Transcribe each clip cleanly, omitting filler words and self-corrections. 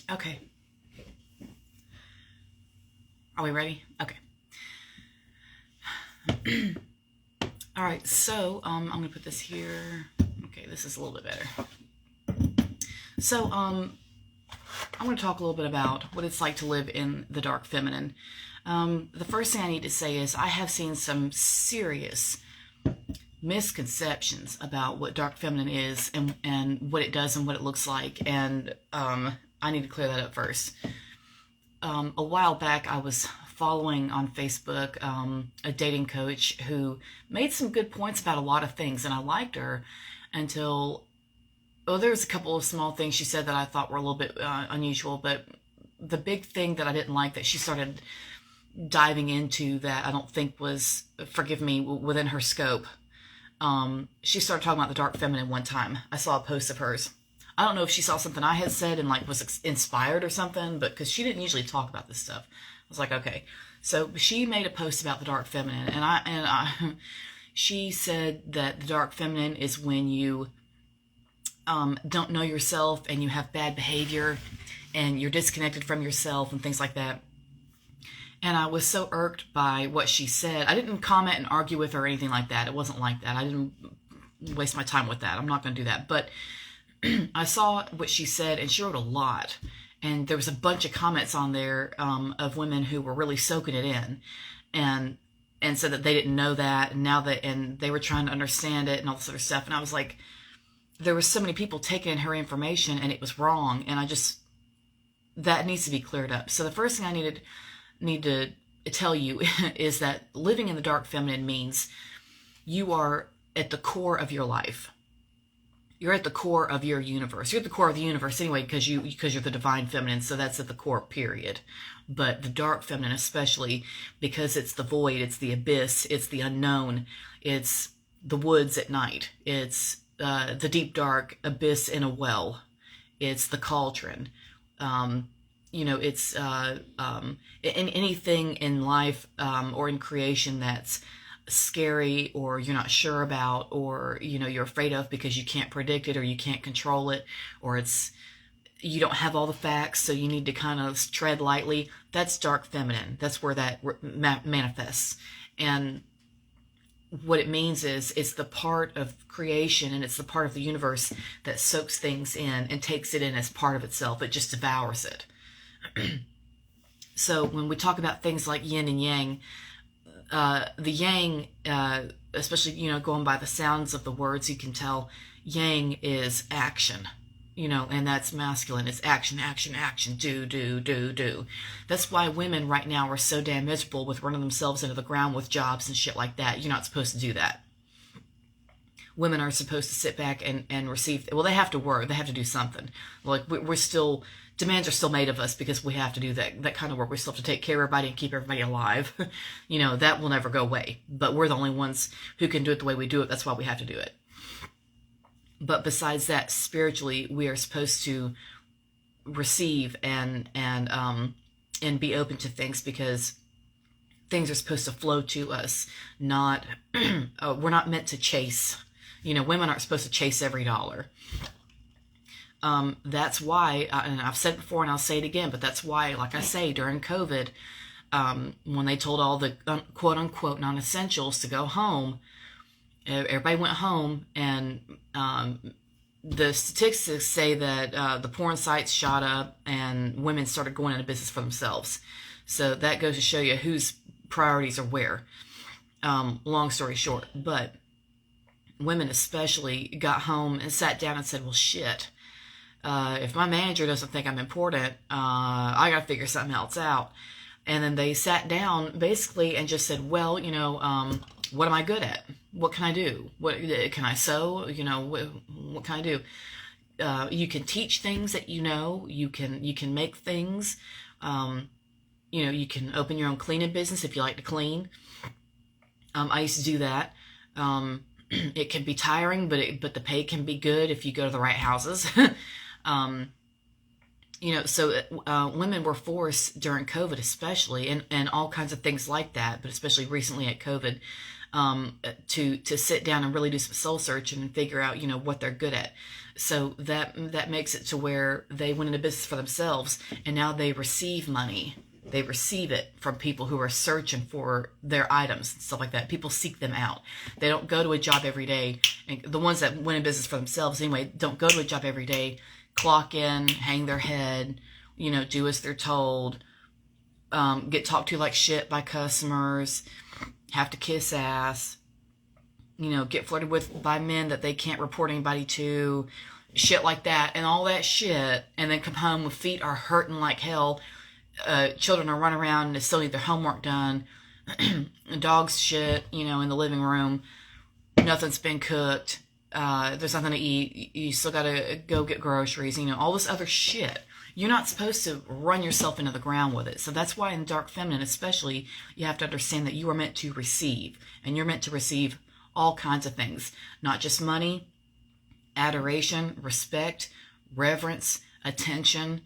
Okay. Are we ready? Okay. All right. So I'm gonna put this here. Okay, this is a little bit better. So I'm gonna talk a little bit about what it's like to live in the dark feminine. The first thing I need to say is I have seen some serious misconceptions about what dark feminine is and what it does and what it looks like, and I need to clear that up first. A while back, I was following on Facebook a dating coach who made some good points about a lot of things, and I liked her until, well, there was a couple of small things she said that I thought were a little bit unusual, but the big thing that I didn't like that she started diving into that I don't think was, forgive me, within her scope. She started talking about the dark feminine one time. I saw a post of hers. I don't know if she saw something I had said and like was inspired or something, but because she didn't usually talk about this stuff, I was like, okay. So she made a post about the dark feminine, and she said that the dark feminine is when you don't know yourself and you have bad behavior and you're disconnected from yourself and things like that. And I was so irked by what she said. I didn't comment and argue with her or anything like that. It wasn't like that. I didn't waste my time with that. I'm not going to do that. But I saw what she said, and she wrote a lot. And there was a bunch of comments on there of women who were really soaking it in, and said that they didn't know that, and now that, and they were trying to understand it and all this other stuff. And I was like, there were so many people taking in her information, and it was wrong. And that needs to be cleared up. So the first thing I need to tell you is that living in the dark feminine means you are at the core of your life. You're at the core of your universe. You're at the core of the universe anyway, because you're the divine feminine, so that's at the core, period. But the dark feminine especially, because it's the void, it's the abyss, it's the unknown, it's the woods at night, it's the deep dark abyss in a well, it's the cauldron. It's in anything in life or in creation that's scary or you're not sure about, or you're afraid of because you can't predict it or you can't control it, or you don't have all the facts, so you need to kind of tread lightly. That's dark feminine. That's where that manifests. And what it means is it's the part of creation and it's the part of the universe that soaks things in and takes it in as part of itself. It just devours it. So when we talk about things like yin and yang, the yang, especially, going by the sounds of the words, you can tell yang is action, and that's masculine. It's action, action, action, do, do, do, do. That's why women right now are so damn miserable with running themselves into the ground with jobs and shit like that. You're not supposed to do that. Women are supposed to sit back and receive. Well, they have to work. They have to do something. Like we're still, demands are still made of us because we have to do that kind of work. We still have to take care of everybody and keep everybody alive. That will never go away. But we're the only ones who can do it the way we do it. That's why we have to do it. But besides that, spiritually, we are supposed to receive and be open to things, because things are supposed to flow to us. Not we're not meant to chase. Women aren't supposed to chase every dollar. That's why, and I've said it before and I'll say it again, but that's why, like I say, during COVID, when they told all the quote-unquote non-essentials to go home, everybody went home, and the statistics say that the porn sites shot up and women started going into business for themselves. So that goes to show you whose priorities are where. Long story short, but women especially got home and sat down and said, well, shit, if my manager doesn't think I'm important, I got to figure something else out. And then they sat down basically and just said, well, what am I good at? What can I do? What can I sew? What can I do? You can teach things that you can make things. You can open your own cleaning business if you like to clean. I used to do that. It can be tiring, but the pay can be good if you go to the right houses. So women were forced during COVID, especially, and all kinds of things like that, but especially recently at COVID, to sit down and really do some soul searching and figure out, you know, what they're good at. So that makes it to where they went into business for themselves, and now they receive money. They receive it from people who are searching for their items and stuff like that. People seek them out. They don't go to a job every day. And the ones that went in business for themselves anyway don't go to a job every day, clock in, hang their head, you know, do as they're told, get talked to like shit by customers, have to kiss ass, you know, get flirted with by men that they can't report anybody to, shit like that, and all that shit, and then come home with feet are hurting like hell. Children are running around and they still need their homework done. Dogs shit, you know, in the living room. Nothing's been cooked. There's nothing to eat. You still gotta go get groceries, you know, all this other shit. You're not supposed to run yourself into the ground with it. So that's why in Dark Feminine especially, you have to understand that you are meant to receive. And you're meant to receive all kinds of things. Not just money, adoration, respect, reverence, attention,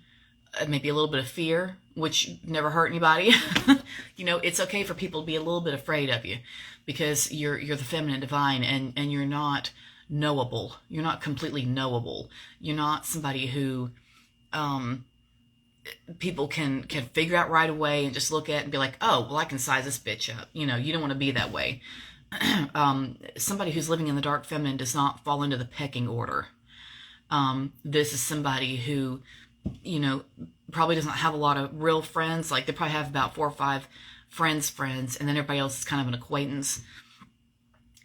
maybe a little bit of fear, which never hurt anybody. You know, it's okay for people to be a little bit afraid of you because you're the feminine divine, and you're not knowable. You're not completely knowable. You're not somebody who people can figure out right away and just look at and be like, oh, well, I can size this bitch up. You know, you don't want to be that way. Somebody who's living in the dark feminine does not fall into the pecking order. This is somebody who, you know, probably doesn't have a lot of real friends. Like, they probably have about 4 or 5 friends, and then everybody else is kind of an acquaintance.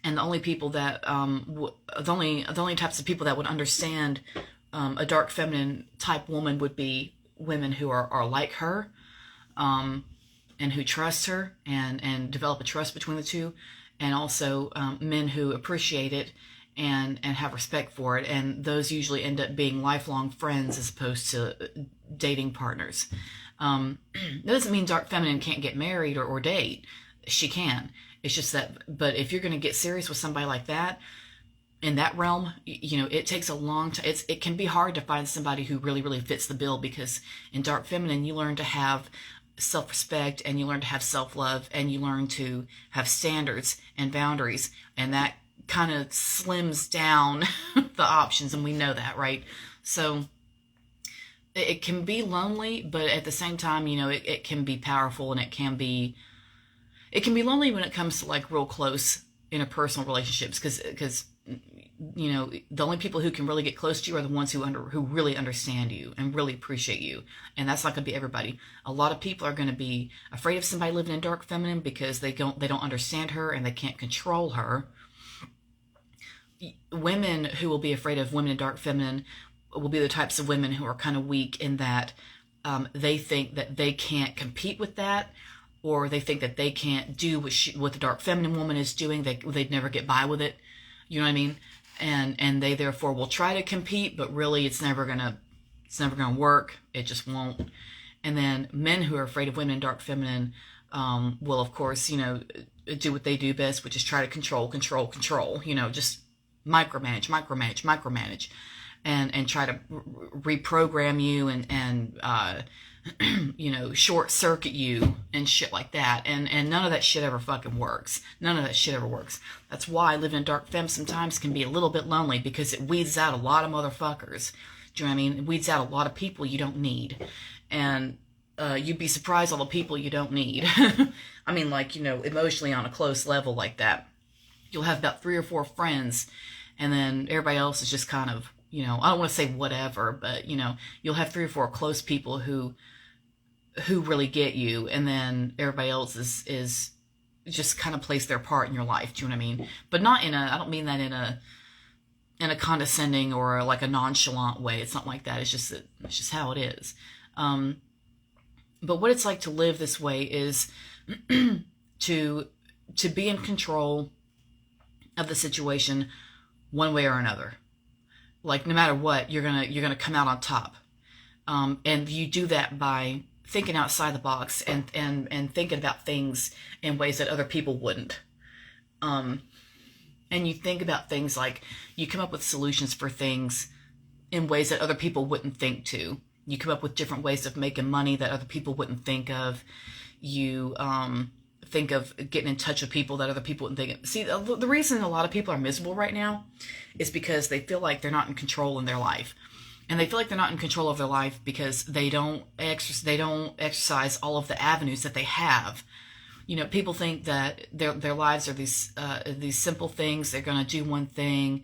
And the only people that, the only types of people that would understand a dark feminine type woman would be women who are like her, and who trust her and develop a trust between the two, and also men who appreciate it and have respect for it. And those usually end up being lifelong friends as opposed to dating partners. That doesn't mean dark feminine can't get married or date. She can. It's just that, but if you're going to get serious with somebody like that, in that realm, you know, it takes a long time. It can be hard to find somebody who really, really fits the bill, because in dark feminine, you learn to have self-respect, and you learn to have self-love, and you learn to have standards and boundaries, and that kind of slims down the options, and we know that, right? So it can be lonely, but at the same time, you know, it can be powerful, and it can be lonely when it comes to like real close interpersonal relationships, because you know, the only people who can really get close to you are the ones who really understand you and really appreciate you. And that's not going to be everybody. A lot of people are going to be afraid of somebody living in dark feminine because they don't understand her and they can't control her. Women who will be afraid of women in dark feminine will be the types of women who are kind of weak in that they think that they can't compete with that, or they think that they can't do what the dark feminine woman is doing. They'd never get by with it. You know what I mean? And they therefore will try to compete, but really it's never gonna work. It just won't. And then men who are afraid of women in dark feminine will, of course, you know, do what they do best, which is try to control. You know, just micromanage, and try to reprogram you and you know, short circuit you and shit like that. And none of that shit ever fucking works. None of that shit ever works. That's why living in dark femme sometimes can be a little bit lonely, because it weeds out a lot of motherfuckers. Do you know what I mean? It weeds out a lot of people you don't need. And you'd be surprised all the people you don't need. I mean, like, you know, emotionally on a close level like that. You'll have about 3 or 4 friends, and then everybody else is just kind of, you know, I don't want to say whatever, but, you know, you'll have 3 or 4 close people who really get you, and then everybody else is just kind of plays their part in your life. Do you know what I mean? But not I don't mean that in a condescending or like a nonchalant way. It's not like that. It's just how it is. But what it's like to live this way is to be in control of the situation one way or another. Like, no matter what, you're gonna come out on top. And you do that by thinking outside the box and thinking about things in ways that other people wouldn't. And you think about things like, you come up with solutions for things in ways that other people wouldn't think to. You come up with different ways of making money that other people wouldn't think of. You think of getting in touch with people that other people wouldn't think. See, the reason a lot of people are miserable right now is because they feel like they're not in control in their life. And they feel like they're not in control of their life because they don't exercise all of the avenues that they have. You know, people think that their lives are these simple things. They're going to do one thing,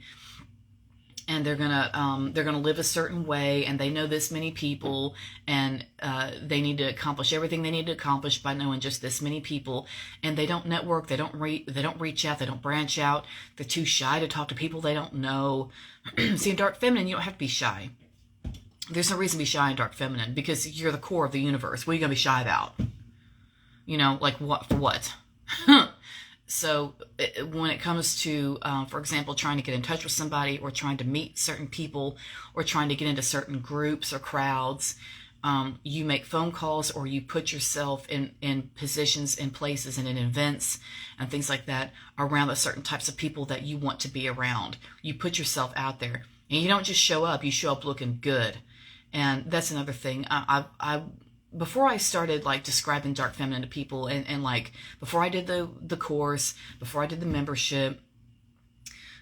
and they're gonna live a certain way, and they know this many people, and they need to accomplish everything they need to accomplish by knowing just this many people, and they don't network, they don't reach out, they don't branch out, they're too shy to talk to people they don't know. See, in Dark Feminine, you don't have to be shy. There's no reason to be shy in Dark Feminine because you're the core of the universe. What are you gonna be shy about? You know, like what for what? So when it comes to, for example, trying to get in touch with somebody or trying to meet certain people or trying to get into certain groups or crowds, you make phone calls or you put yourself in positions, in places, and in events and things like that around the certain types of people that you want to be around. You put yourself out there, and you don't just show up, you show up looking good. And that's another thing. Before I started like describing Dark Feminine to people, and like before I did the course, before I did the membership,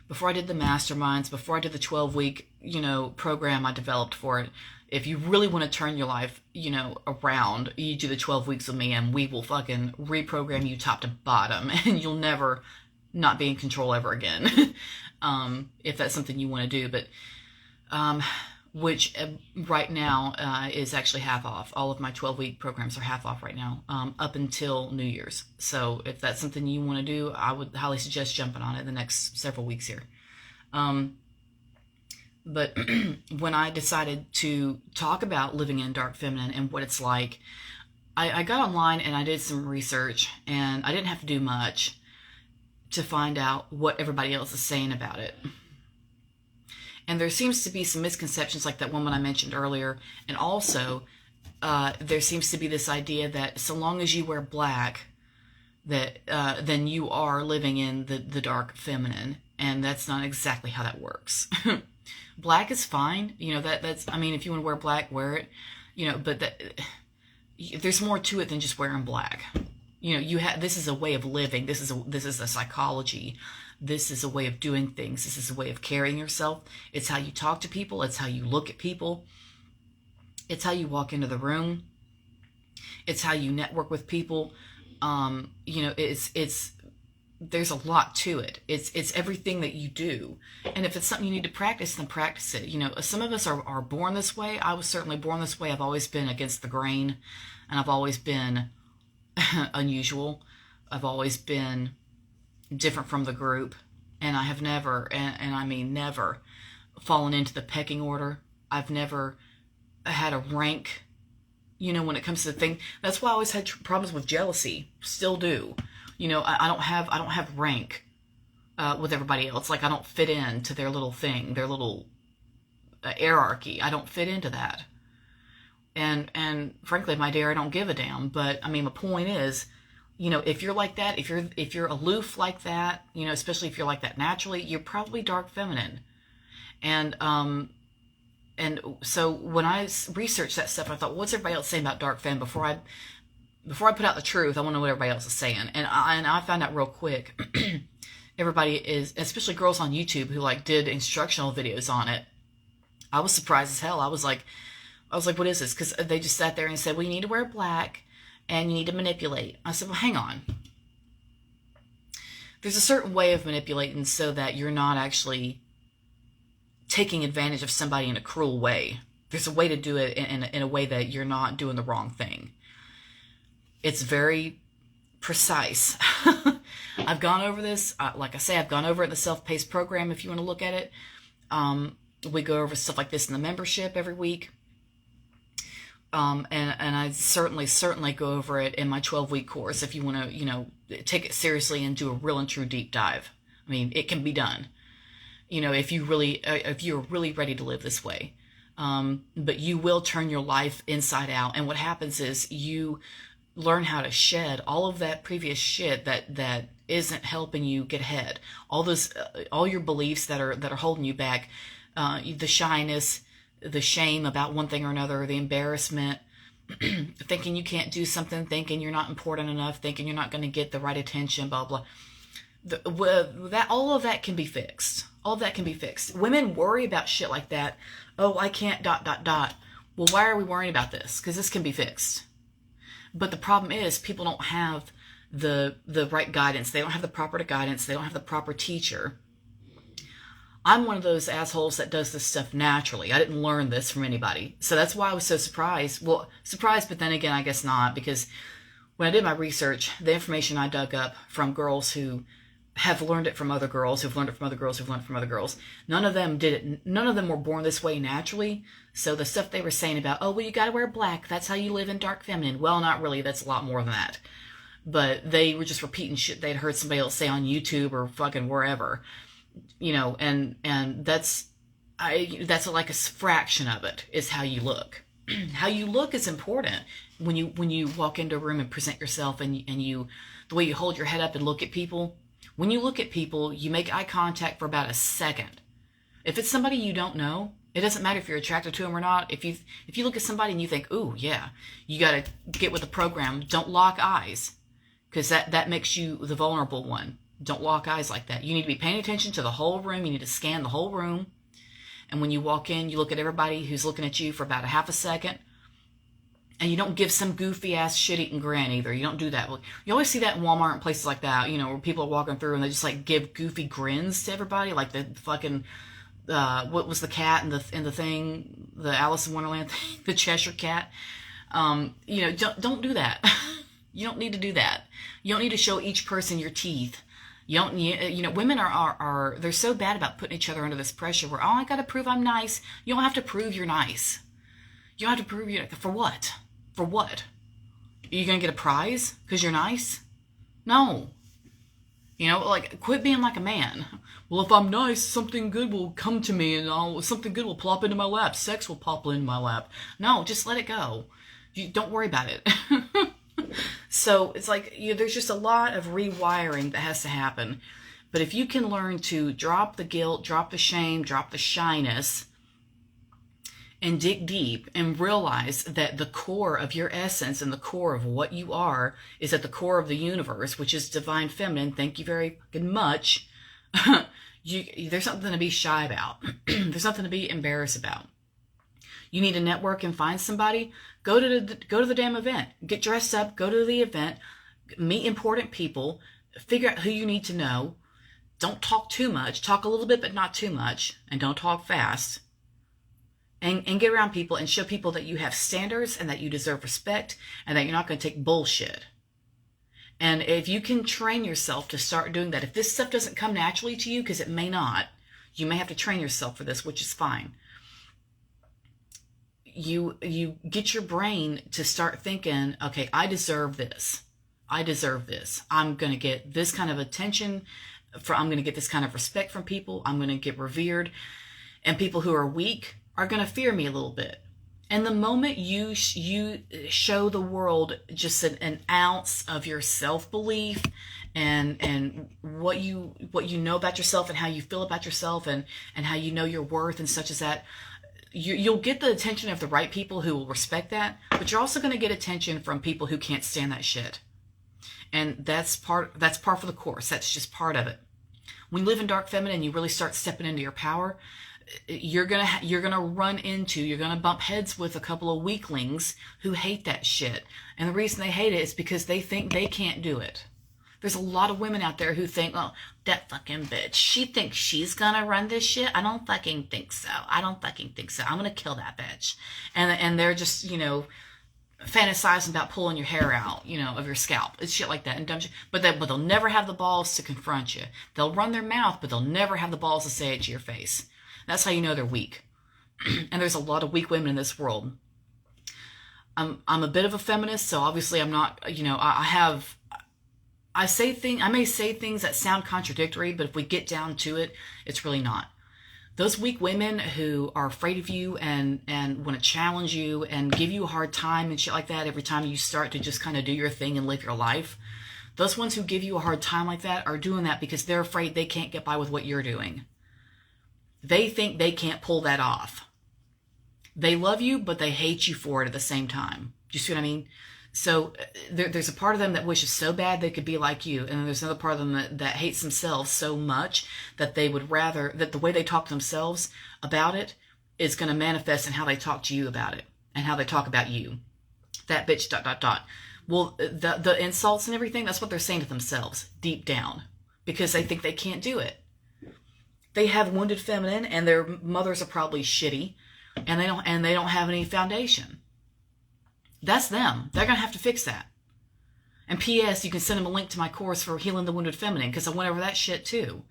before I did the masterminds, before I did the 12-week, program I developed for it, if you really want to turn your life, around, you do the 12 weeks with me and we will fucking reprogram you top to bottom and you'll never not be in control ever again. If that's something you want to do. But, which right now is actually half off. All of my 12-week programs are half off right now, up until New Year's. So if that's something you want to do, I would highly suggest jumping on it the next several weeks here. But when I decided to talk about living in Dark Feminine and what it's like, I got online and I did some research, and I didn't have to do much to find out what everybody else is saying about it. And there seems to be some misconceptions like that woman I mentioned earlier. And also, there seems to be this idea that so long as you wear black, that then you are living in the Dark Feminine. And that's not exactly how that works. Black is fine. That's, I mean, if you want to wear black, wear it. But there's more to it than just wearing black. This is a way of living. This is a psychology. This is a way of doing things. This is a way of carrying yourself. It's how you talk to people. It's how you look at people. It's how you walk into the room. It's how you network with people. There's a lot to it. It's everything that you do. And if it's something you need to practice, then practice it. Some of us are born this way. I was certainly born this way. I've always been against the grain, and I've always been unusual. I've always been different from the group, and I have never, and I mean never, fallen into the pecking order. I've never had a rank, when it comes to the thing. That's why I always had problems with jealousy. Still do. I don't have rank with everybody else. Like, I don't fit into their little thing, their little hierarchy. I don't fit into that. And frankly, my dear, I don't give a damn. But I mean, my point is, if you're like that, if you're aloof like that, especially if you're like that naturally, you're probably Dark Feminine. And so when I researched that stuff, I thought, what's everybody else saying about Dark Feminine? Before I put out the truth, I want to know what everybody else is saying. And I found out real quick, everybody is, especially girls on YouTube who did instructional videos on it. I was surprised as hell. I was like, what is this? Because they just sat there and said, well, you need to wear black and you need to manipulate. I said, well, hang on. There's a certain way of manipulating so that you're not actually taking advantage of somebody in a cruel way. There's a way to do it in a way that you're not doing the wrong thing. It's very precise. I've gone over this. Like I say, I've gone over it in the self-paced program if you want to look at it. We go over stuff like this in the membership every week. And I certainly go over it in my 12-week course if you want to, take it seriously and do a real and true deep dive. I mean, it can be done. If you're really ready to live this way. But you will turn your life inside out. And what happens is you learn how to shed all of that previous shit that isn't helping you get ahead. All your beliefs that are holding you back, the shyness, the shame about one thing or another, the embarrassment, thinking you can't do something, thinking you're not important enough, thinking you're not going to get the right attention, blah, blah. All of that can be fixed. All of that can be fixed. Women worry about shit like that. Oh, I can't ... Well, why are we worrying about this? Because this can be fixed. But the problem is people don't have the right guidance. They don't have the proper guidance. They don't have the proper teacher. I'm one of those assholes that does this stuff naturally. I didn't learn this from anybody. So that's why I was so surprised. Well, surprised, but then again, I guess not. Because when I did my research, the information I dug up from girls who have learned it from other girls, who've learned it from other girls, who've learned it from other girls, none of them did it. None of them were born this way naturally. So the stuff they were saying about, oh, well, you got to wear black. That's how you live in dark feminine. Well, not really. That's a lot more than that. But they were just repeating shit they'd heard somebody else say on YouTube or fucking wherever. You know, and that's like a fraction of it is how you look. How you look is important when you walk into a room and present yourself, and you the way you hold your head up and look at people. When you look at people, you make eye contact for about a second. If it's somebody you don't know, it doesn't matter if you're attracted to them or not. If you look at somebody and you think, ooh, yeah, you got to get with the program. Don't lock eyes, because that makes you the vulnerable one. Don't lock eyes like that. You need to be paying attention to the whole room. You need to scan the whole room. And when you walk in, you look at everybody who's looking at you for about a half a second. And you don't give some goofy-ass shit-eating grin either. You don't do that. You always see that in Walmart and places like that, you know, where people are walking through and they just, like, give goofy grins to everybody. Like the fucking, what was the cat in the thing? The Alice in Wonderland thing? The Cheshire Cat. You know, don't do that. You don't need to do that. You don't need to show each person your teeth. You know, women are they're so bad about putting each other under this pressure where, oh, I got to prove I'm nice. You don't have to prove you're nice. You don't have to prove for what? For what? Are you going to get a prize because you're nice? No. You know, like, quit being like a man. Well, if I'm nice, something good will come to me and something good will plop into my lap. Sex will pop into my lap. No, just let it go. Don't worry about it. So it's like, there's just a lot of rewiring that has to happen. But if you can learn to drop the guilt, drop the shame, drop the shyness, and dig deep and realize that the core of your essence and the core of what you are is at the core of the universe, which is divine feminine. Thank you very fucking much. There's something to be shy about. There's something to be embarrassed about. You need to network and find somebody. Go to the damn event. Get dressed up. Go to the event. Meet important people. Figure out who you need to know. Don't talk too much. Talk a little bit, but not too much. And don't talk fast. And get around people and show people that you have standards and that you deserve respect and that you're not going to take bullshit. And if you can train yourself to start doing that, if this stuff doesn't come naturally to you, because it may not, you may have to train yourself for this, which is fine. You get your brain to start thinking, okay, I deserve this. I deserve this. I'm going to get this kind of attention. I'm going to get this kind of respect from people. I'm going to get revered. And people who are weak are going to fear me a little bit. And the moment you show the world just an ounce of your self-belief and what you know about yourself and how you feel about yourself and how you know your worth and such as that, you'll get the attention of the right people who will respect that, but you're also going to get attention from people who can't stand that shit. And that's par for the course. That's just part of it. When you live in dark feminine, you really start stepping into your power. You're gonna bump heads with a couple of weaklings who hate that shit. And the reason they hate it is because they think they can't do it. There's a lot of women out there who think, oh, that fucking bitch, she thinks she's gonna run this shit. I don't fucking think so. I'm gonna kill that bitch. And they're just, fantasizing about pulling your hair out, of your scalp. It's shit like that. And dumb shit. But they'll never have the balls to confront you. They'll run their mouth, but they'll never have the balls to say it to your face. That's how you know they're weak. And there's a lot of weak women in this world. I'm a bit of a feminist, so obviously I'm not, I may say things that sound contradictory, but if we get down to it, it's really not. Those weak women who are afraid of you and want to challenge you and give you a hard time and shit like that every time you start to just kind of do your thing and live your life, those ones who give you a hard time like that are doing that because they're afraid they can't get by with what you're doing. They think they can't pull that off. They love you, but they hate you for it at the same time. you see what I mean? So there's a part of them that wishes so bad they could be like you, and there's another part of them that hates themselves so much that they would rather that the way they talk to themselves about it is going to manifest in how they talk to you about it and how they talk about you. That bitch ... Well, the insults and everything, that's what they're saying to themselves deep down, because they think they can't do it. They have wounded feminine, and their mothers are probably shitty, and they don't have any foundation. That's them. They're gonna have to fix that. And P.S. You can send them a link to my course for healing the wounded feminine, because I went over that shit too.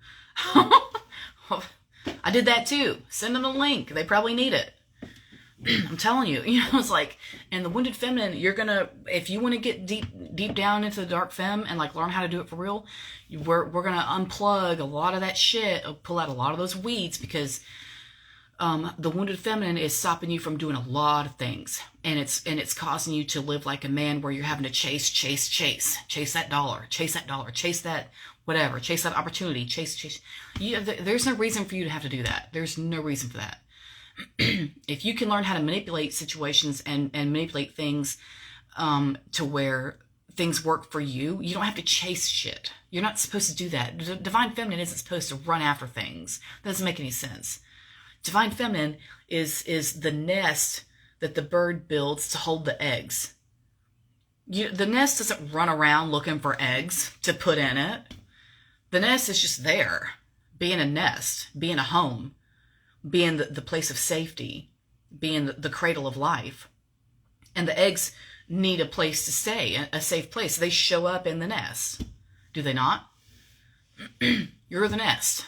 I did that too. Send them a link. They probably need it. I'm telling you, it's like, and the wounded feminine, you're gonna, if you want to get deep down into the dark femme and like learn how to do it for real, we're gonna unplug a lot of that shit, pull out a lot of those weeds, because the wounded feminine is stopping you from doing a lot of things, and it's causing you to live like a man, where you're having to chase that dollar, chase that whatever, chase that opportunity, chase. There's no reason for you to have to do that. There's no reason for that. If you can learn how to manipulate situations and manipulate things to where things work for you, you don't have to chase shit. You're not supposed to do that. Divine feminine isn't supposed to run after things. That doesn't make any sense. Divine feminine is the nest that the bird builds to hold the eggs. The nest doesn't run around looking for eggs to put in it. The nest is just there, being a nest, being a home, being the place of safety, being the cradle of life. And the eggs need a place to stay, a safe place. They show up in the nest. Do they not? You're the nest.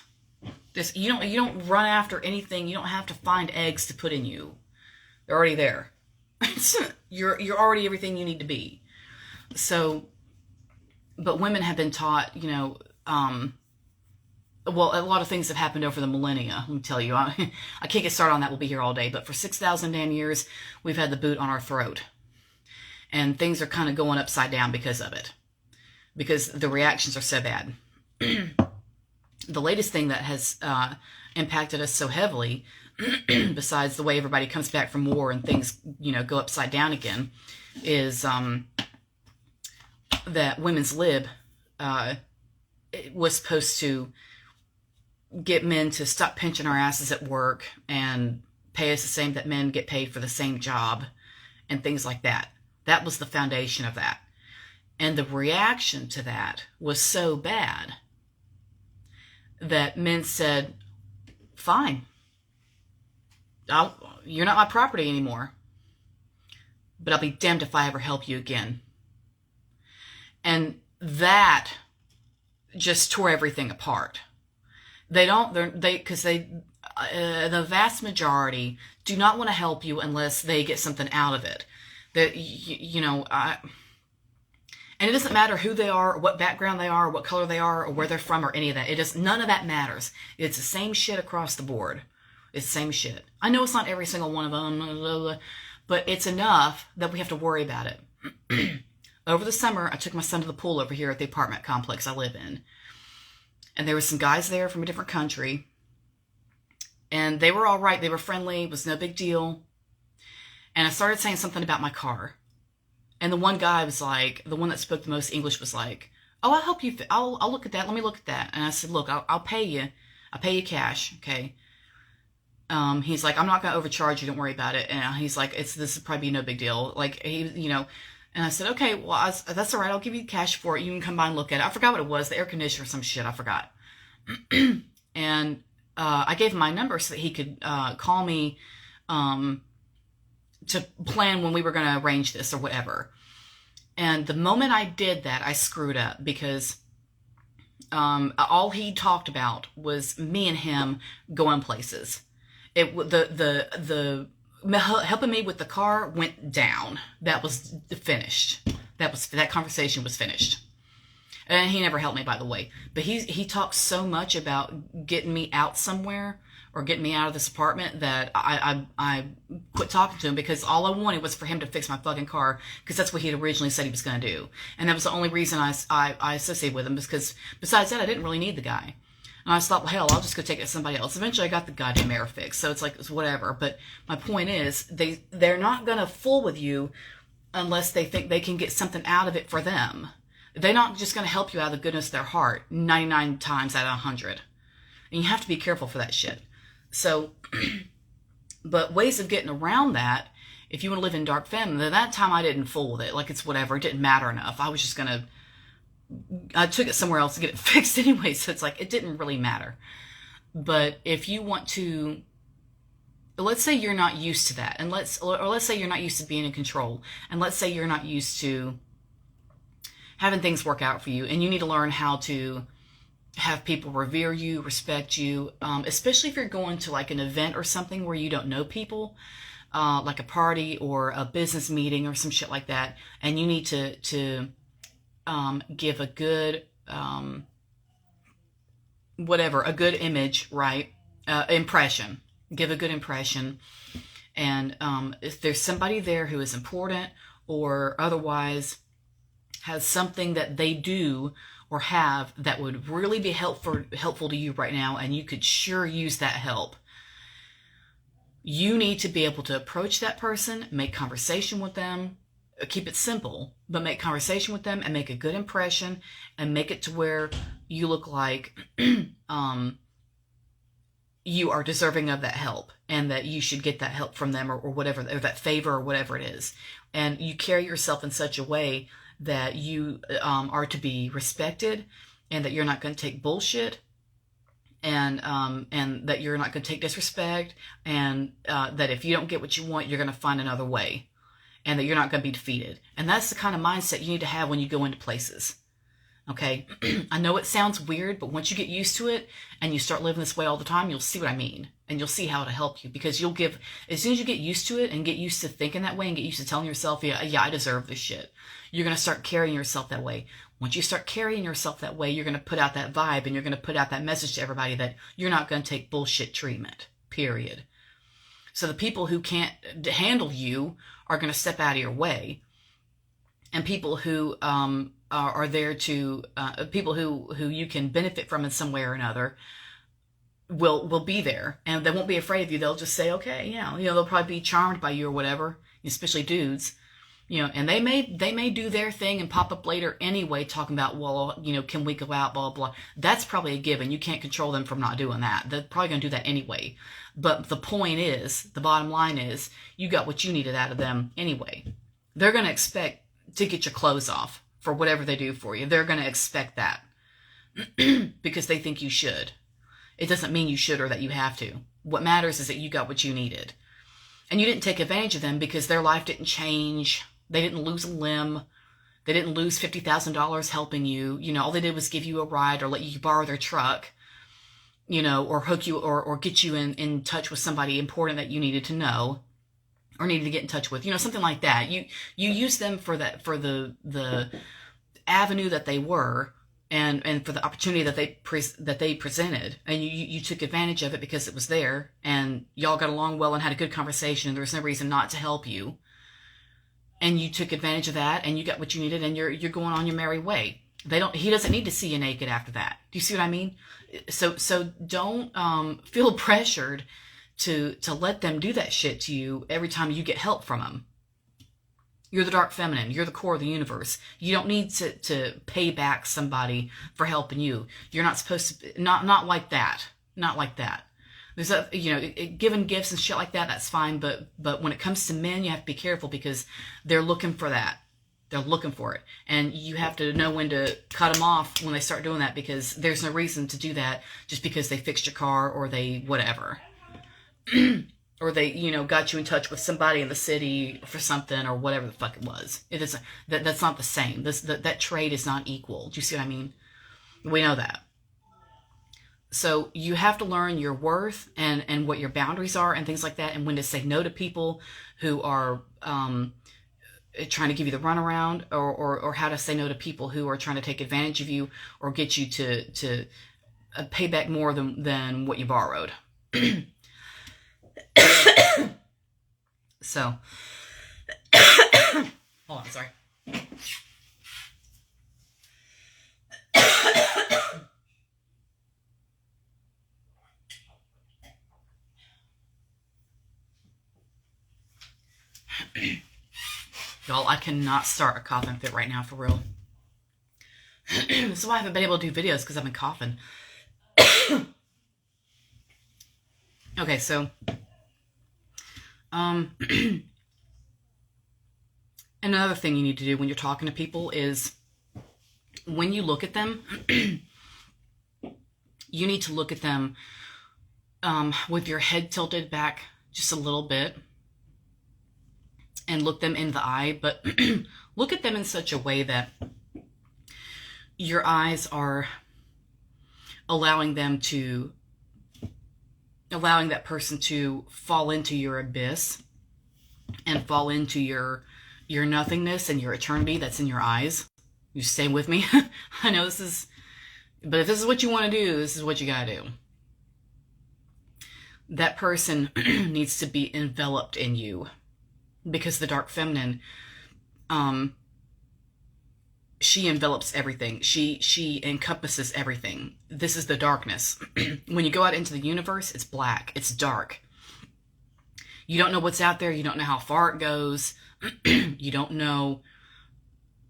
You don't run after anything. You don't have to find eggs to put in you. They're already there. You're already everything you need to be. So, but women have been taught, well, a lot of things have happened over the millennia. Let me tell you, I can't get started on that. We'll be here all day. But for 6,000 damn years, we've had the boot on our throat. And things are kind of going upside down because of it. Because the reactions are so bad. The latest thing that has impacted us so heavily, besides the way everybody comes back from war and things, go upside down again, is that women's lib was supposed to get men to stop pinching our asses at work and pay us the same that men get paid for the same job and things like that. That was the foundation of that. And the reaction to that was so bad that men said, fine, you're not my property anymore, but I'll be damned if I ever help you again. And that just tore everything apart. Because the vast majority do not want to help you unless they get something out of it. And it doesn't matter who they are, or what background they are, or what color they are, or where they're from, or any of that. None of that matters. It's the same shit across the board. It's the same shit. I know it's not every single one of them, but it's enough that we have to worry about it. Over the summer, I took my son to the pool over here at the apartment complex I live in. And there were some guys there from a different country. And they were all right. They were friendly. It was no big deal. And I started saying something about my car. And the one guy was like, the one that spoke the most English was like, oh, I'll help you. I'll look at that. Let me look at that. And I said, look, I'll pay you. I'll pay you cash. Okay. He's like, I'm not going to overcharge you. Don't worry about it. And he's like, this would probably be no big deal. Like, and I said, okay, well, that's all right. I'll give you cash for it. You can come by and look at it. I forgot what it was, the air conditioner or some shit. I forgot. And I gave him my number so that he could call me to plan when we were going to arrange this or whatever. And the moment I did that, I screwed up, because all he talked about was me and him going places. The helping me with the car went down. That was finished. That conversation was finished. And he never helped me, by the way. But he talked so much about getting me out somewhere or getting me out of this apartment that I quit talking to him, because all I wanted was for him to fix my fucking car, because that's what he had originally said he was going to do. And that was the only reason I associated with him, because besides that, I didn't really need the guy. And I just thought, well, hell, I'll just go take it to somebody else. Eventually, I got the goddamn air fixed. So it's like, it's whatever. But my point is, they're not going to fool with you unless they think they can get something out of it for them. They're not just going to help you out of the goodness of their heart 99 times out of 100. And you have to be careful for that shit. So, but ways of getting around that, if you want to live in dark feminine, then that time I didn't fool with it. Like, it's whatever. It didn't matter enough. I took it somewhere else to get it fixed anyway. So it's like, it didn't really matter. But if you want to, let's say you're not used to that. And let's say you're not used to being in control. And let's say you're not used to having things work out for you. And you need to learn how to have people revere you, respect you, especially if you're going to like an event or something where you don't know people, like a party or a business meeting or some shit like that, and you need to give a good a good image, right? Impression. Give a good impression, and if there's somebody there who is important or otherwise has something that they do or have that would really be helpful to you right now, and you could sure use that help, you need to be able to approach that person, make conversation with them, keep it simple, but make conversation with them and make a good impression and make it to where you look like you are deserving of that help and that you should get that help from them or whatever, or that favor or whatever it is. And you carry yourself in such a way that you are to be respected, and that you're not going to take bullshit, and that you're not going to take disrespect, and that if you don't get what you want, you're going to find another way, and that you're not going to be defeated. And that's the kind of mindset you need to have when you go into places. Okay? I know it sounds weird, but once you get used to it and you start living this way all the time, you'll see what I mean. And you'll see how it'll help you, because as soon as you get used to it and get used to thinking that way and get used to telling yourself, yeah, I deserve this shit, you're going to start carrying yourself that way. Once you start carrying yourself that way, you're going to put out that vibe, and you're going to put out that message to everybody that you're not going to take bullshit treatment, period. So the people who can't handle you are going to step out of your way. And people who are there to, people who you can benefit from in some way or another will be there, and they won't be afraid of you. They'll just say, okay, yeah, they'll probably be charmed by you or whatever, especially dudes, and they may do their thing and pop up later anyway, talking about, well, can we go out, blah, blah. That's probably a given. You can't control them from not doing that. They're probably going to do that anyway. But the bottom line is, you got what you needed out of them anyway. They're going to expect to get your clothes off for whatever they do for you. They're going to expect that because they think you should. It doesn't mean you should or that you have to. What matters is that you got what you needed. And you didn't take advantage of them because their life didn't change. They didn't lose a limb. They didn't lose $50,000 helping you. All they did was give you a ride or let you borrow their truck, or hook you or get you in touch with somebody important that you needed to know or needed to get in touch with, something like that. You use them for the avenue that they were, and for the opportunity that they presented, and you took advantage of it because it was there, and y'all got along well and had a good conversation, and there was no reason not to help you, and you took advantage of that, and you got what you needed, and you're going on your merry way. He doesn't need to see you naked after that. Do you see what I mean? So don't feel pressured to let them do that shit to you every time you get help from them. You're the dark feminine. You're the core of the universe. You don't need to pay back somebody for helping you. You're not supposed to, not like that. Not like that. There's giving gifts and shit like that, that's fine. But when it comes to men, you have to be careful because they're looking for that. They're looking for it. And you have to know when to cut them off when they start doing that, because there's no reason to do that just because they fixed your car or they whatever. Or they, got you in touch with somebody in the city for something or whatever the fuck it was. It is that's not the same. That trade is not equal. Do you see what I mean? We know that. So you have to learn your worth and what your boundaries are and things like that, and when to say no to people who are trying to give you the runaround, or how to say no to people who are trying to take advantage of you or get you to pay back more than what you borrowed. So, hold on, sorry. Y'all, I cannot start a coughing fit right now, for real. So I haven't been able to do videos because I've been coughing. Okay, so another thing you need to do when you're talking to people is when you look at them, you need to look at them with your head tilted back just a little bit and look them in the eye, but look at them in such a way that your eyes are allowing that person to fall into your abyss and fall into your nothingness and your eternity that's in your eyes. You stay with me? I know but if this is what you want to do, this is what you gotta do. That person needs to be enveloped in you, because the dark feminine, she envelops everything. She encompasses everything. This is the darkness. When you go out into the universe, it's black. It's dark. You don't know what's out there. You don't know how far it goes. You don't know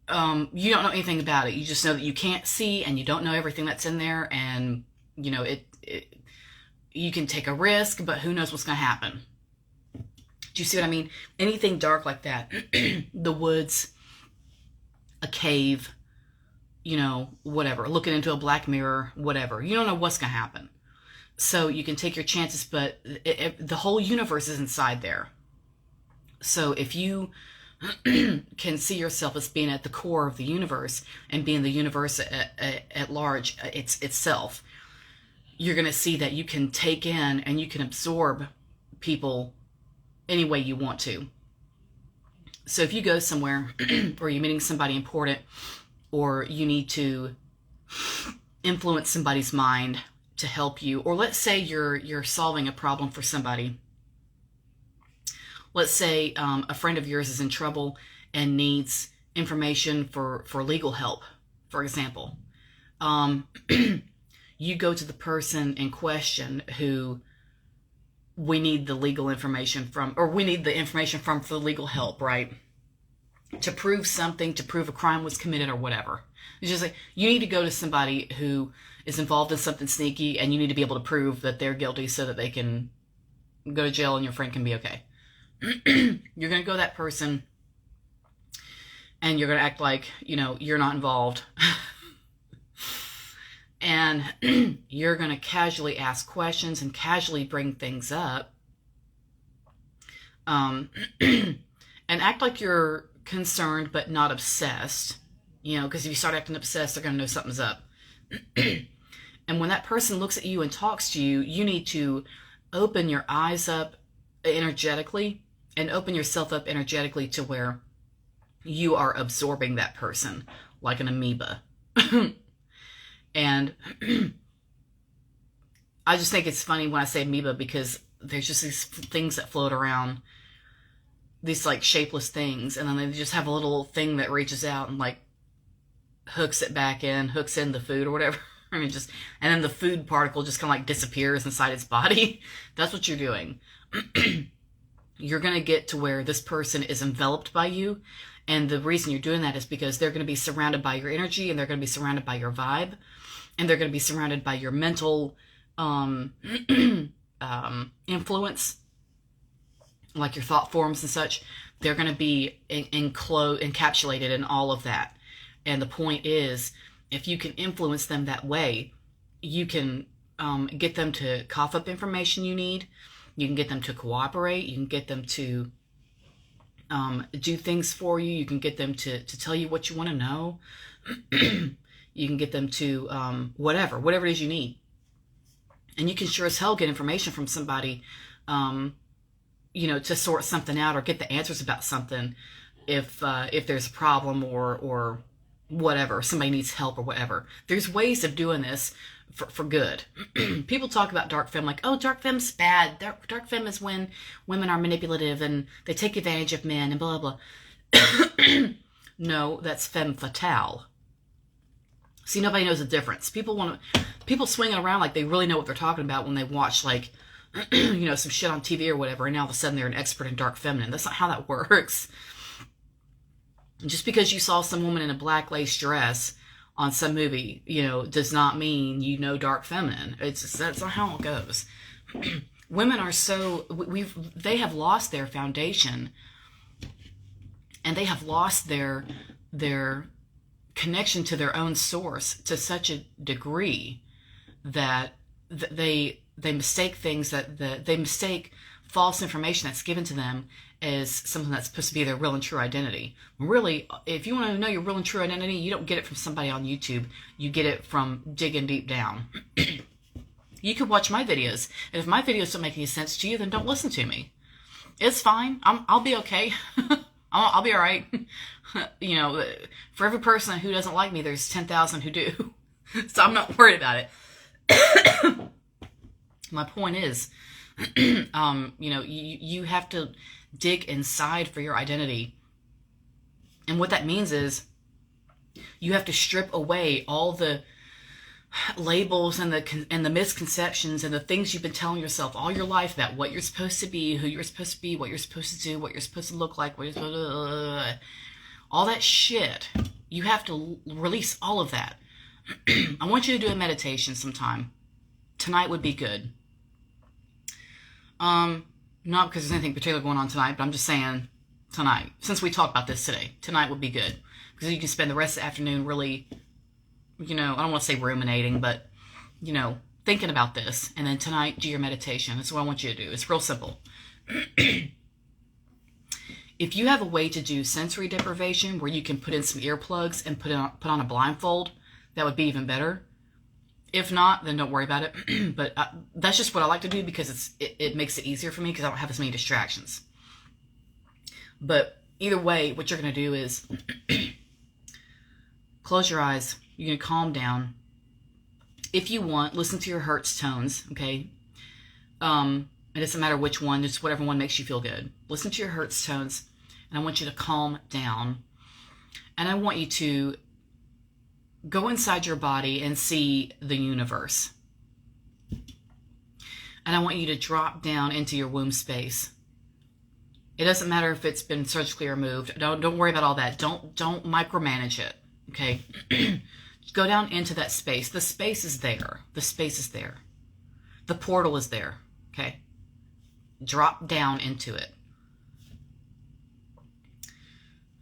anything about it. You just know that you can't see, and you don't know everything that's in there. And you know you can take a risk, but who knows what's going to happen. Do you see what I mean? Anything dark like that, the woods, a cave, whatever, looking into a black mirror, whatever. You don't know what's going to happen. So you can take your chances, but the whole universe is inside there. So if you can see yourself as being at the core of the universe and being the universe at large, itself, you're going to see that you can take in and you can absorb people any way you want to. So if you go somewhere or you're meeting somebody important, or you need to influence somebody's mind to help you, or let's say you're solving a problem for somebody. Let's say a friend of yours is in trouble and needs information for legal help, for example. You go to the person in question who we need the legal information from, or we need the information from for legal help, right? To prove something, to prove a crime was committed or whatever. It's just like, you need to go to somebody who is involved in something sneaky, and you need to be able to prove that they're guilty so that they can go to jail and your friend can be okay. You're going to go to that person and you're going to act like, you're not involved. And you're going to casually ask questions and casually bring things up. And act like you're concerned but not obsessed. Because if you start acting obsessed, they're going to know something's up. And when that person looks at you and talks to you, you need to open your eyes up energetically and open yourself up energetically to where you are absorbing that person like an amoeba. And I just think it's funny when I say amoeba, because there's just these things that float around, these like shapeless things, and then they just have a little thing that reaches out and like hooks in the food or whatever. And then the food particle just kind of like disappears inside its body. That's what you're doing. You're going to get to where this person is enveloped by you. And the reason you're doing that is because they're going to be surrounded by your energy, and they're going to be surrounded by your vibe, and they're going to be surrounded by your mental influence, like your thought forms and such. They're going to be encapsulated in all of that. And the point is, if you can influence them that way, you can get them to cough up information you need. You can get them to cooperate. You can get them to do things for you. You can get them to tell you what you want to know. You can get them to whatever it is you need. And you can sure as hell get information from somebody, to sort something out or get the answers about something if there's a problem or whatever, somebody needs help or whatever. There's ways of doing this for good. People talk about dark femme like, oh, dark femme's bad. Dark femme is when women are manipulative and they take advantage of men and blah, blah. No, that's femme fatale. See, nobody knows the difference. People swinging around like they really know what they're talking about when they watch like, some shit on TV or whatever, and now all of a sudden they're an expert in dark feminine. That's not how that works. Just because you saw some woman in a black lace dress on some movie, does not mean you know dark feminine. That's not how it goes. Women are they have lost their foundation, and they have lost their connection to their own source to such a degree that they mistake they mistake false information that's given to them as something that's supposed to be their real and true identity. Really, if you want to know your real and true identity, you don't get it from somebody on YouTube. You get it from digging deep down. You could watch my videos, and if my videos don't make any sense to you, then don't listen to me. It's fine. I'll be okay. I'll be all right. For every person who doesn't like me, there's 10,000 who do. So I'm not worried about it. My point is, you have to dig inside for your identity. And what that means is you have to strip away all the labels and the misconceptions and the things you've been telling yourself all your life about what you're supposed to be, who you're supposed to be, what you're supposed to do, what you're supposed to look like, all that shit. You have to release all of that. I want you to do a meditation sometime. Tonight would be good. Not because there's anything particular going on tonight, but I'm just saying tonight. Since we talked about this today, tonight would be good. Because you can spend the rest of the afternoon really, I don't want to say ruminating, but, thinking about this. And then tonight, do your meditation. That's what I want you to do. It's real simple. If you have a way to do sensory deprivation where you can put in some earplugs and put on a blindfold, that would be even better. If not, then don't worry about it. But that's just what I like to do because it makes it easier for me because I don't have as many distractions. But either way, what you're going to do is close your eyes. You're going to calm down. If you want, listen to your Hertz tones, okay? It doesn't matter which one, just whatever one makes you feel good. Listen to your Hertz tones, and I want you to calm down. And I want you to go inside your body and see the universe. And I want you to drop down into your womb space. It doesn't matter if it's been surgically removed. Don't worry about all that. Don't micromanage it, okay? Go down into that space. The space is there. The space is there. The portal is there, okay? Drop down into it.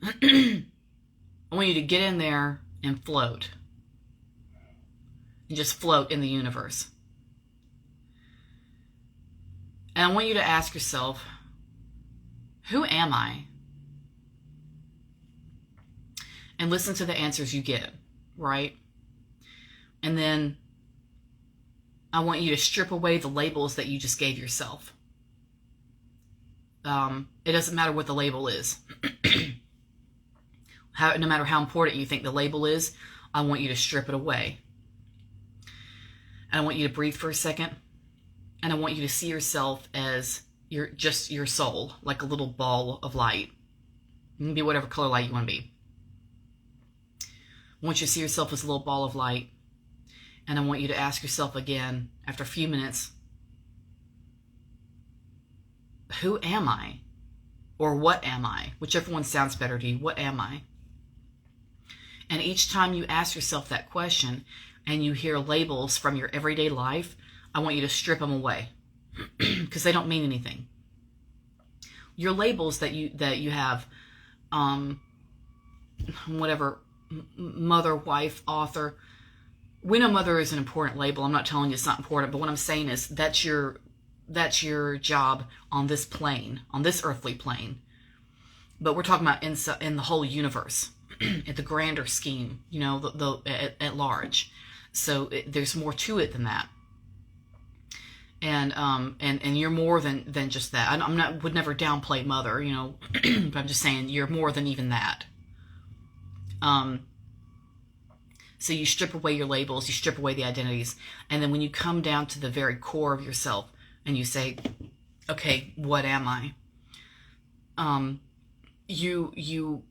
I want you to get in there and float. And just float in the universe. And I want you to ask yourself, who am I? And listen to the answers you get, right? And then I want you to strip away the labels that you just gave yourself. It doesn't matter what the label is. No matter how important you think the label is, I want you to strip it away. And I want you to breathe for a second. And I want you to see yourself as your soul, like a little ball of light. You can be whatever color light you want to be. I want you to see yourself as a little ball of light. And I want you to ask yourself again, after a few minutes, who am I? Or what am I? Whichever one sounds better to you. What am I? And each time you ask yourself that question and you hear labels from your everyday life, I want you to strip them away because they don't mean anything. Your labels that you have, whatever, mother, wife, author. We know mother is an important label. I'm not telling you it's not important, but what I'm saying is that's your job on this plane, on this earthly plane. But we're talking about in the whole universe, at the grander scheme, at large. So there's more to it than that. And you're more than just that. Would never downplay mother, but I'm just saying you're more than even that. So you strip away your labels, you strip away the identities, and then when you come down to the very core of yourself and you say, okay, what am I? You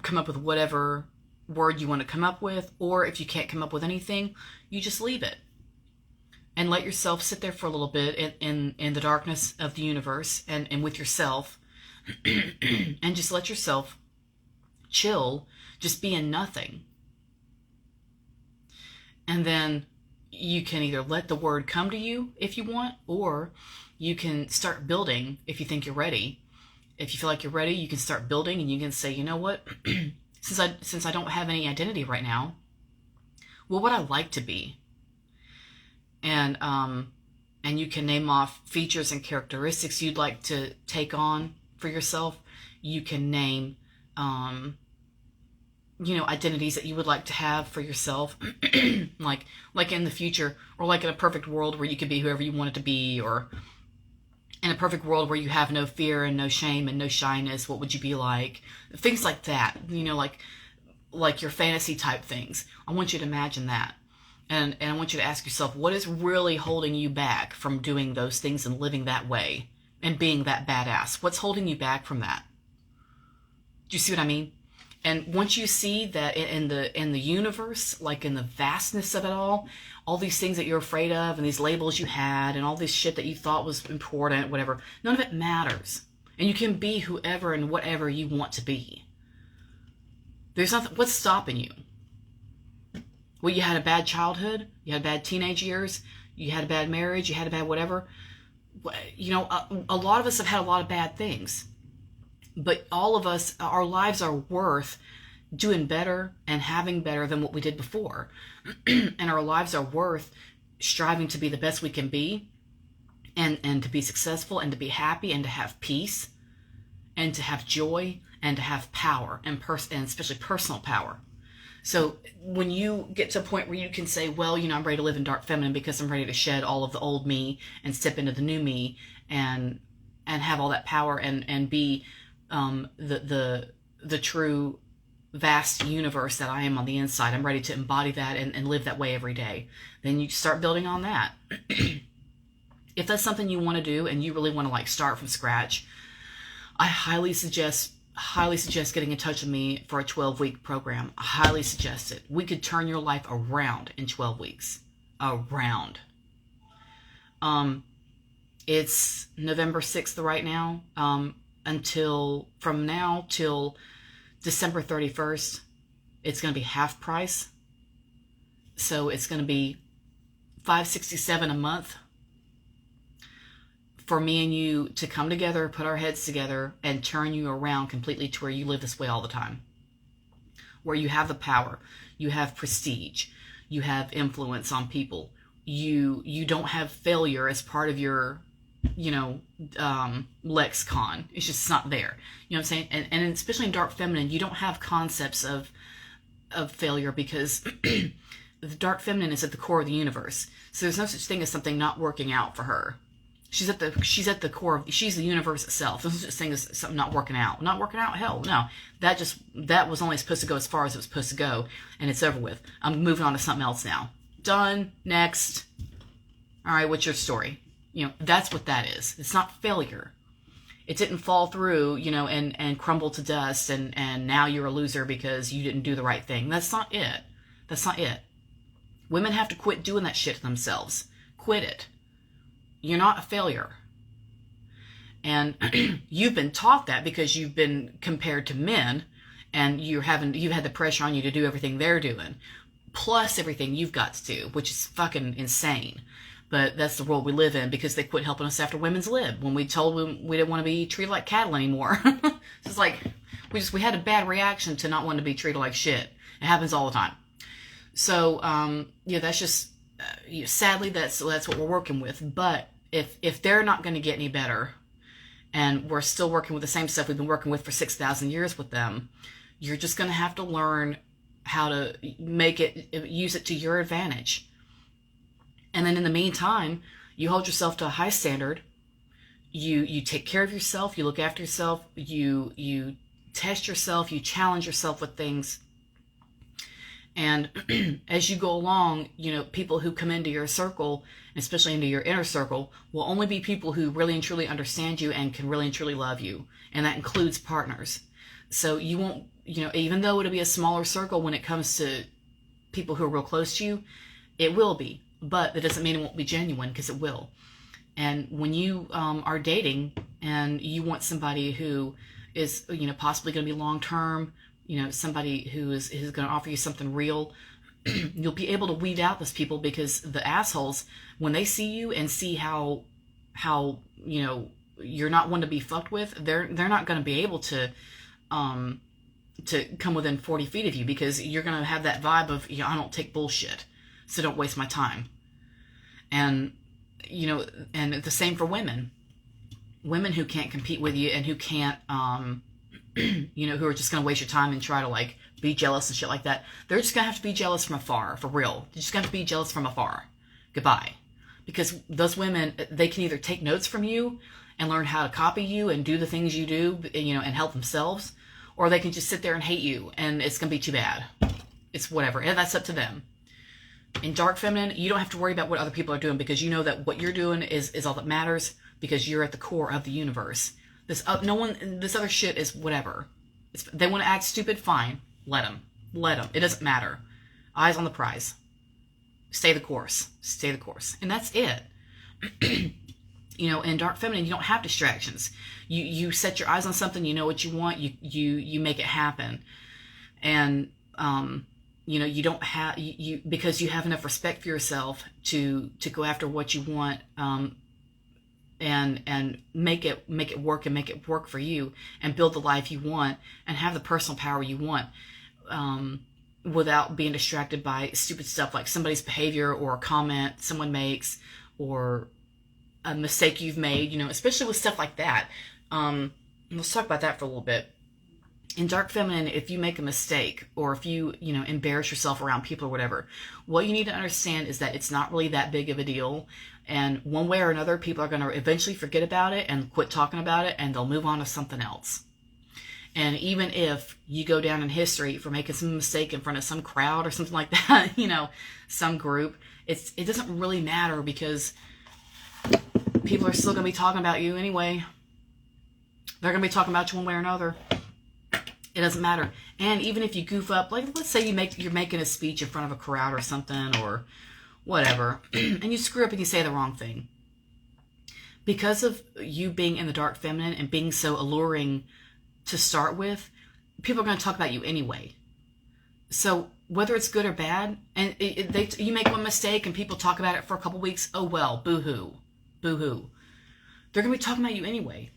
come up with whatever word you want to come up with, or if you can't come up with anything, you just leave it. And let yourself sit there for a little bit in the darkness of the universe and with yourself. And just let yourself chill, just being nothing. And then you can either let the word come to you if you want, or you can start building if you think you're ready. If you feel like you're ready, you can start building, and you can say, you know what, since I don't have any identity right now, what would I like to be? And you can name off features and characteristics you'd like to take on for yourself. You can name, identities that you would like to have for yourself, like in the future, or like in a perfect world where you could be whoever you wanted to be, or in a perfect world where you have no fear and no shame and no shyness, what would you be like? Things like that, like your fantasy type things. I want you to imagine that. And I want you to ask yourself, what is really holding you back from doing those things and living that way and being that badass? What's holding you back from that? Do you see what I mean? And once you see that in the universe, like in the vastness of it all these things that you're afraid of and these labels you had and all this shit that you thought was important, whatever, none of it matters. And you can be whoever and whatever you want to be. There's nothing, what's stopping you? Well, you had a bad childhood, you had bad teenage years, you had a bad marriage, you had a bad whatever. A lot of us have had a lot of bad things. But all of us, our lives are worth doing better and having better than what we did before. And our lives are worth striving to be the best we can be, and to be successful, and to be happy, and to have peace, and to have joy, and to have power, and especially personal power. So when you get to a point where you can say, well, I'm ready to live in dark feminine because I'm ready to shed all of the old me and step into the new me and have all that power and be the true vast universe that I am on the inside. I'm ready to embody that and live that way every day. Then you start building on that. If that's something you want to do and you really want to start from scratch, I highly suggest getting in touch with me for a 12-week program. I highly suggest it. We could turn your life around in 12 weeks. Around. It's November 6th right now. From now till December 31st, it's going to be half price. So it's going to be $567 a month for me and you to come together, put our heads together, and turn you around completely to where you live this way all the time. Where you have the power, you have prestige, you have influence on people. You don't have failure as part of your lexicon. It's just not there. You know what I'm saying? And especially in dark feminine, you don't have concepts of failure, because the dark feminine is at the core of the universe. So there's no such thing as something not working out for her. She's at the core of, she's the universe itself. There's no such thing as something not working out. Not working out? Hell no. That was only supposed to go as far as it was supposed to go, and it's over with. I'm moving on to something else now. Done. Next. All right, what's your story? That's what that is. It's not failure. It didn't fall through, and crumble to dust, and now you're a loser because you didn't do the right thing. That's not it. That's not it. Women have to quit doing that shit to themselves. Quit it. You're not a failure. And you've been taught that because you've been compared to men, and you've had the pressure on you to do everything they're doing, plus everything you've got to do, which is fucking insane. But that's the world we live in, because they quit helping us after women's lib when we told them we didn't want to be treated like cattle anymore. It's like we had a bad reaction to not wanting to be treated like shit. It happens all the time. So that's just sadly that's what we're working with. But if they're not going to get any better, and we're still working with the same stuff we've been working with for 6,000 years with them, you're just going to have to learn how to use it to your advantage. And then in the meantime, you hold yourself to a high standard. You take care of yourself. You look after yourself. You test yourself. You challenge yourself with things. And as you go along, people who come into your circle, especially into your inner circle, will only be people who really and truly understand you and can really and truly love you. And that includes partners. So you won't, even though it'll be a smaller circle when it comes to people who are real close to you, it will be. But that doesn't mean it won't be genuine, because it will. And when you are dating and you want somebody who is, possibly going to be long-term, somebody who's going to offer you something real, you'll be able to weed out those people, because the assholes, when they see you and see how you're not one to be fucked with, they're not going to be able to come within 40 feet of you, because you're going to have that vibe of, I don't take bullshit, so don't waste my time. And and the same for women who can't compete with you, and who can't who are just going to waste your time and try to like be jealous and shit like that. They're just going to have to be jealous from afar, for real. They're just going to be jealous from afar. Goodbye. Because those women, they can either take notes from you and learn how to copy you and do the things you do, and help themselves, or they can just sit there and hate you, and it's going to be too bad. It's whatever. And that's up to them. In dark feminine, you don't have to worry about what other people are doing, because you know that what you're doing is all that matters, because you're at the core of the universe. This other shit is whatever. They want to act stupid, fine. Let them. It doesn't matter. Eyes on the prize. Stay the course. And that's it. In dark feminine, you don't have distractions. You set your eyes on something, you know what you want, you make it happen. And you don't have because you have enough respect for yourself to go after what you want, and make it work, and make it work for you, and build the life you want, and have the personal power you want, without being distracted by stupid stuff like somebody's behavior, or a comment someone makes, or a mistake you've made, especially with stuff like that. Let's talk about that for a little bit. In dark feminine, if you make a mistake, or if you, embarrass yourself around people or whatever, what you need to understand is that it's not really that big of a deal. And one way or another, people are going to eventually forget about it and quit talking about it, and they'll move on to something else. And even if you go down in history for making some mistake in front of some crowd or something like that, some group, it doesn't really matter, because people are still going to be talking about you anyway. They're going to be talking about you one way or another. It doesn't matter. And even if you goof up, like let's say you're making a speech in front of a crowd or something, or whatever, and you screw up and you say the wrong thing. Because of you being in the dark feminine and being so alluring to start with, people are going to talk about you anyway. So whether it's good or bad, and you make one mistake and people talk about it for a couple weeks, oh well, boo-hoo. Boo-hoo. They're going to be talking about you anyway.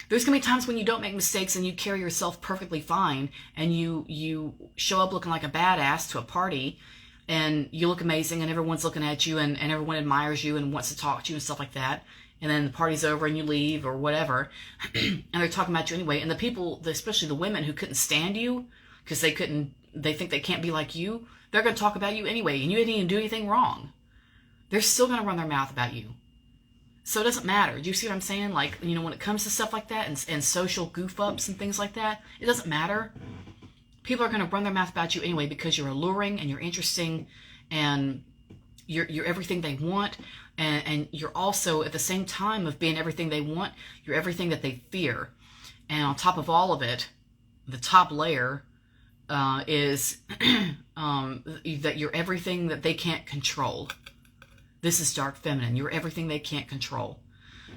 There's going to be times when you don't make mistakes and you carry yourself perfectly fine, and you show up looking like a badass to a party, and you look amazing, and everyone's looking at you, and everyone admires you and wants to talk to you and stuff like that. And then the party's over and you leave or whatever, and they're talking about you anyway. And the people, especially the women who couldn't stand you because they think they can't be like you, they're going to talk about you anyway, and you didn't even do anything wrong. They're still going to run their mouth about you. So it doesn't matter. Do you see what I'm saying? Like, when it comes to stuff like that, and social goof-ups and things like that, it doesn't matter. People are going to run their mouth about you anyway, because you're alluring and you're interesting, and you're everything they want, and you're also, at the same time of being everything they want, you're everything that they fear. And on top of all of it, the top layer is that you're everything that they can't control. This is dark feminine. You're everything they can't control.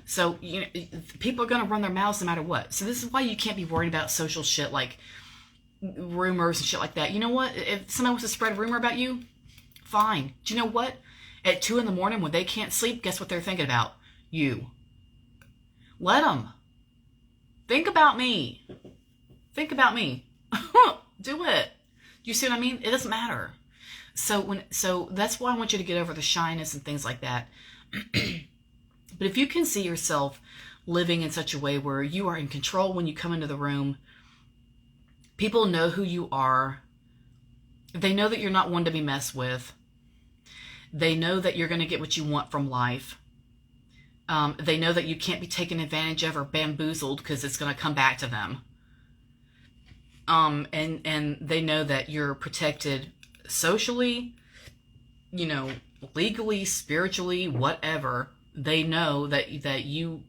So, people are going to run their mouths no matter what. So this is why you can't be worried about social shit like rumors and shit like that. You know what? If somebody wants to spread a rumor about you, fine. Do you know what? At 2 a.m. when they can't sleep, guess what they're thinking about? You. Let them. Think about me. Think about me. Do it. You see what I mean? It doesn't matter. So that's why I want you to get over the shyness and things like that. But if you can see yourself living in such a way where you are in control when you come into the room, people know who you are. They know that you're not one to be messed with. They know that you're going to get what you want from life. They know that you can't be taken advantage of or bamboozled, because it's going to come back to them. And they know that you're protected socially, legally, spiritually, whatever. They know that you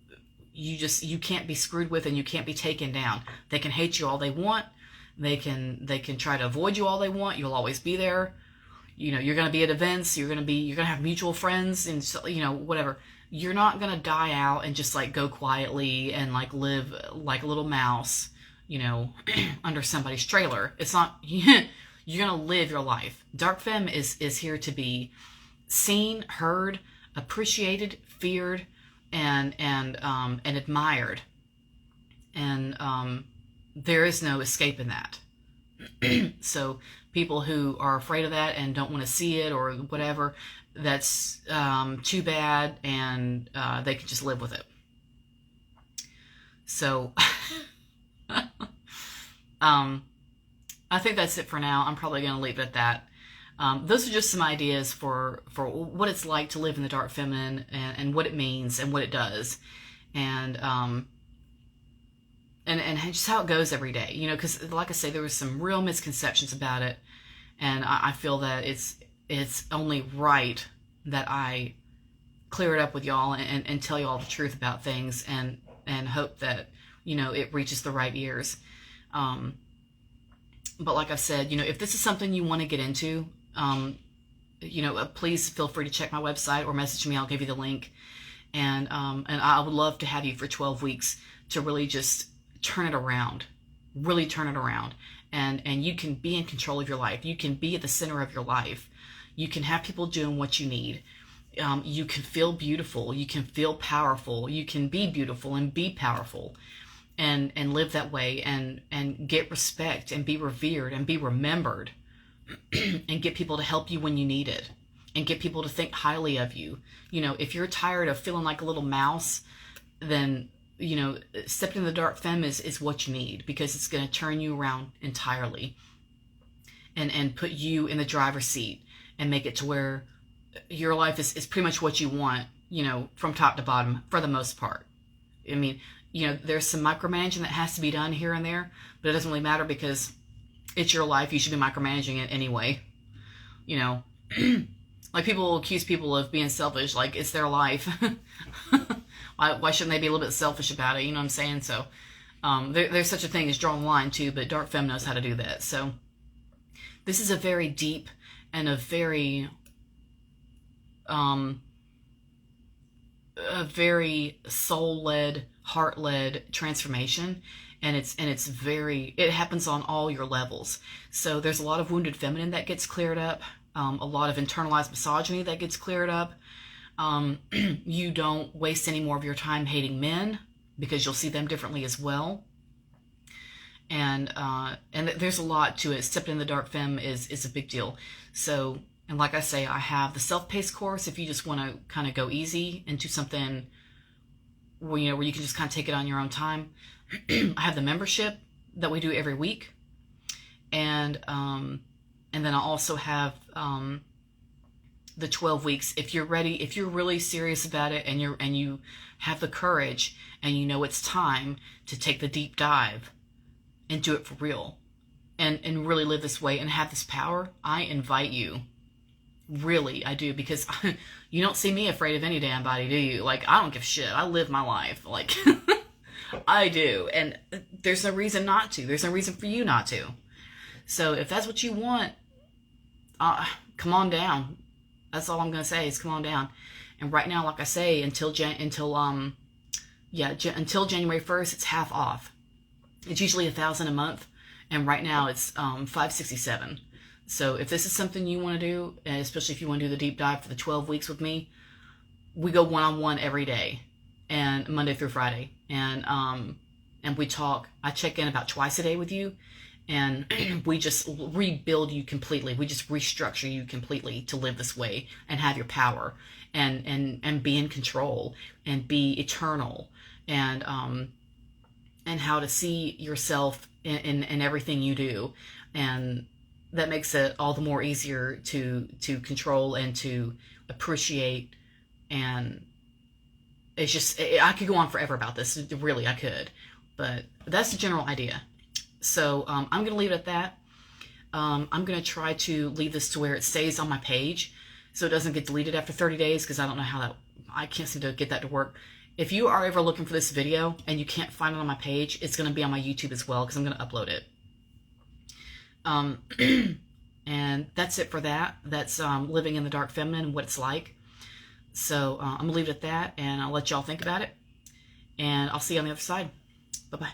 can't be screwed with, and you can't be taken down. They can hate you all they want. They can try to avoid you all they want. You'll always be there. You're going to be at events. You're going to have mutual friends, and whatever. You're not going to die out and just like go quietly and like live like a little mouse, you know, under somebody's trailer. It's not, you're going to live your life. Dark Femme is here to be seen, heard, appreciated, feared, and admired. And there is no escaping that. So people who are afraid of that and don't want to see it or whatever, that's too bad, and they can just live with it. So I think that's it for now. I'm probably going to leave it at that. Those are just some ideas for what it's like to live in the dark feminine, and what it means and what it does, and just how it goes every day. You know, because like I say, there was some real misconceptions about it, and I feel that it's only right that I clear it up with y'all and tell you all the truth about things, and hope that, you know, it reaches the right ears. But like I've said, you know, if this is something you want to get into, you know, please feel free to check my website or message me. I'll give you the link. And I would love to have you for 12 weeks to really just turn it around, really turn it around. And you can be in control of your life. You can be at the center of your life. You can have people doing what you need. You can feel beautiful. You can feel powerful. You can be beautiful and be powerful. And live that way, and get respect, and be revered, and be remembered, and get people to help you when you need it, and get people to think highly of you. You know, if you're tired of feeling like a little mouse, then, you know, stepping in the dark femme is what you need, because it's going to turn you around entirely, and put you in the driver's seat, and make it to where your life is pretty much what you want, you know, from top to bottom, for the most part. I mean, you know, there's some micromanaging that has to be done here and there, but it doesn't really matter, because it's your life. You should be micromanaging it anyway. You know, like people will accuse people of being selfish, like it's their life. Why shouldn't they be a little bit selfish about it? You know what I'm saying? So there's such a thing as drawing a line too, but Dark Femme knows how to do that. So this is a very deep and a very soul-led, heart-led transformation, and it happens on all your levels. So there's a lot of wounded feminine that gets cleared up, a lot of internalized misogyny that gets cleared up. You don't waste any more of your time hating men, because you'll see them differently as well. And there's a lot to it. Stepping in the dark femme is a big deal. So, and like I say, I have the self-paced course if you just want to kind of go easy into something where, you know, where you can just kind of take it on your own time. I have the membership that we do every week, and then I also have the 12 weeks. If you're ready, if you're really serious about it, and you have the courage, and you know it's time to take the deep dive and do it for real, and really live this way and have this power, I invite you. Really, I do, because you don't see me afraid of any damn body, do you? Like, I don't give a shit. I live my life. Like, I do. And there's no reason not to. There's no reason for you not to. So if that's what you want, come on down. That's all I'm going to say, is come on down. And right now, like I say, until January 1st, it's half off. It's usually $1,000 a month, and right now it's $567. So if this is something you want to do, and especially if you want to do the deep dive for the 12 weeks with me, we go one-on-one every day, and Monday through Friday, and we talk. I check in about twice a day with you, and we just rebuild you completely. We just restructure you completely to live this way and have your power, and be in control, and be eternal, and how to see yourself in everything you do, and that makes it all the more easier to control and to appreciate. And it's just, I could go on forever about this. Really, I could. But that's the general idea. So I'm going to leave it at that. I'm going to try to leave this to where it stays on my page, so it doesn't get deleted after 30 days, because I don't know how I can't seem to get that to work. If you are ever looking for this video and you can't find it on my page, it's going to be on my YouTube as well, because I'm going to upload it. And that's it for that. That's living in the dark feminine and what it's like. So I'm going to leave it at that, and I'll let y'all think about it. And I'll see you on the other side. Bye-bye.